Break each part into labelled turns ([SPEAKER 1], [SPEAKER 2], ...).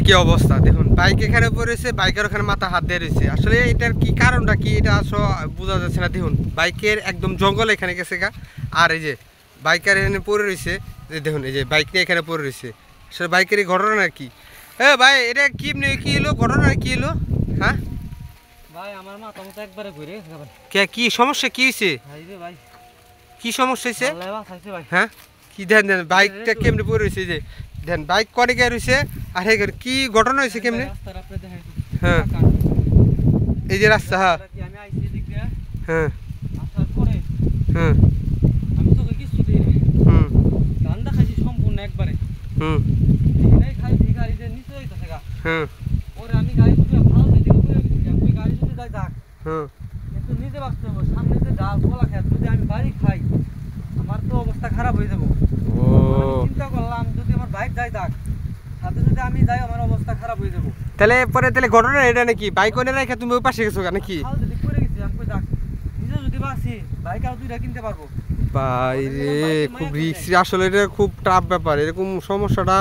[SPEAKER 1] কি অবস্থা দেখুন, বাইক এখানে পড়েছে, বাইকের ওখানে মাথা হাত দিয়ে রয়েছে। আসলে এটার কি কারণটা কি এটা আসলে বোঝা যাচ্ছে না। দেখুন বাইকের একদম জঙ্গল এখানে গেছে গা, আর এই যে বাইকের এখানে পড়ে রয়েছে, দেখুন এই যে বাইক নিয়ে এখানে পড়ে রয়েছে। আসলে বাইকের এই ঘটনা কি? ভাই এটা কি হলো, ঘটনা কি হলো? হ্যাঁ
[SPEAKER 2] ভাই আমার মাথা মতো একবারে ঘুরে গেছে ভাই।
[SPEAKER 1] কে কি সমস্যা, কি হয়েছে
[SPEAKER 2] ভাই রে ভাই,
[SPEAKER 1] কি সমস্যা হয়েছে?
[SPEAKER 2] আল্লাহ বাঁচাইছে ভাই।
[SPEAKER 1] হ্যাঁ কি দেন দেন বাইকটা কেমনে পড়ে রয়েছে, যে দেন বাইক করে গিয়ে রয়েছে, আর কি ঘটনা হয়েছে কেমনে?
[SPEAKER 2] রাস্তার আপনি দেখাই দিন।
[SPEAKER 1] হ্যাঁ এই যে রাস্তা, হ্যাঁ
[SPEAKER 2] আমি আইছি এদিক দিয়ে,
[SPEAKER 1] হ্যাঁ
[SPEAKER 2] আসার পরে
[SPEAKER 1] হ্যাঁ
[SPEAKER 2] আমি তোকে কিছু দিই নাই,
[SPEAKER 1] হুম
[SPEAKER 2] গান দেখাইছি সম্পূর্ণ একবারে।
[SPEAKER 1] হুম
[SPEAKER 2] এই খাই গাড়ি যে নিচে হইতেছে গা,
[SPEAKER 1] হ্যাঁ
[SPEAKER 2] ওরে আমি গাড়ি তুলে ভালো দিকে করে গেছি, ওই গাড়ি যদি যাই থাক
[SPEAKER 1] হ্যাঁ
[SPEAKER 2] কিন্তু নিজে বাঁচতে হবে। সামনে যে ডাল কলা খেত যদি আমি বাড়ি খাই আমার তো অবস্থা খারাপ হয়ে যাবো।
[SPEAKER 1] ও
[SPEAKER 2] চিন্তা করলাম যদি আমার বাইক যাই থাক, সাথে যদি আমি যাই আমার অবস্থা খারাপ হয়ে যাবো।
[SPEAKER 1] তাহলে ঘটনা এটা নাকি বাইক ওনে রেখে তুমি ওই পাশে গেছো নাকি?
[SPEAKER 2] খাল যদি করে গেছি আমি কই থাক, নিজে যদি বাঁচি বাইক আর দুইটা কিনতে পারবো।
[SPEAKER 1] ভাই রে খুব রিস্ক, আসলে এটা খুব টাফ ব্যাপার। এরকম সমস্যাটা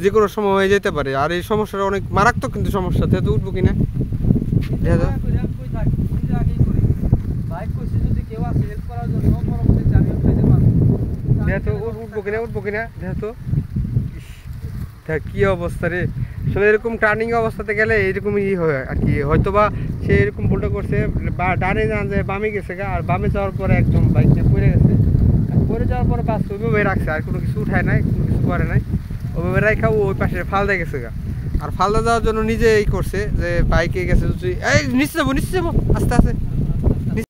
[SPEAKER 1] যে কোনো সময় হয়ে যেতে পারে, আর এই সমস্যাটা অনেক মারাত্মক কিন্তু সমস্যা। তো উঠবো কিনা
[SPEAKER 2] নিজে মায়া করে আমি কই থাক, নিজে আগেই করি। বাইক কইছি যদি কেউ আসে হেল্প করার জন্য পরবর্তীতে আমি উঠাইতে পারবো।
[SPEAKER 1] যেহেতু উঠবো কিনা যেহেতু দেখ কি অবস্থা রে। আসলে এরকম টার্নিং অবস্থাতে গেলে এরকমই হয় আর কি, হয়তো বা সে এরকম ভুলটা করছে, বা ডানে যান যায় বামে গেছে গা, আর বামে যাওয়ার পরে একদম বাইক নিয়ে পড়ে গেছে। আর পড়ে যাওয়ার পরে বাস ওইভাবে রাখছে, আর কোনো কিছু উঠায় নাই, কোনো কিছু করে নাই, ওইভাবে রাখা ওই পাশে ফালদা গেছে গা। আর ফালদা যাওয়ার জন্য নিজে এই করছে যে বাইকে গেছে, এই নিচে যাবো আস্তে আস্তে